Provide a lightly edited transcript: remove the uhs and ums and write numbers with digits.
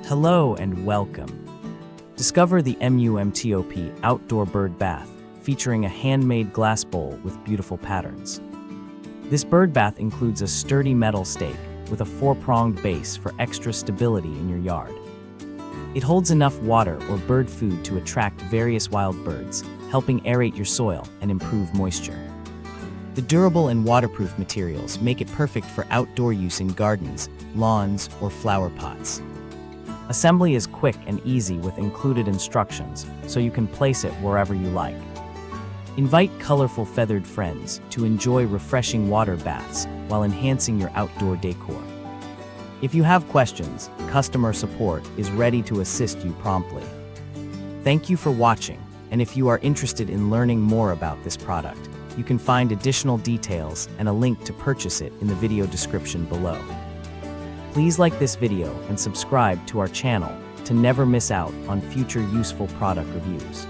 Hello and welcome. Discover the MUMTOP Outdoor Birdbath, featuring a handmade glass bowl with beautiful patterns. This birdbath includes a sturdy metal stake with a four-pronged base for extra stability in your yard. It holds enough water or bird food to attract various wild birds, helping aerate your soil and improve moisture. The durable and waterproof materials make it perfect for outdoor use in gardens, lawns, or flower pots. Assembly is quick and easy with included instructions, so you can place it wherever you like. Invite colorful feathered friends to enjoy refreshing water baths while enhancing your outdoor decor. If you have questions, customer support is ready to assist you promptly. Thank you for watching, and if you are interested in learning more about this product, you can find additional details and a link to purchase it in the video description below. Please like this video and subscribe to our channel to never miss out on future useful product reviews.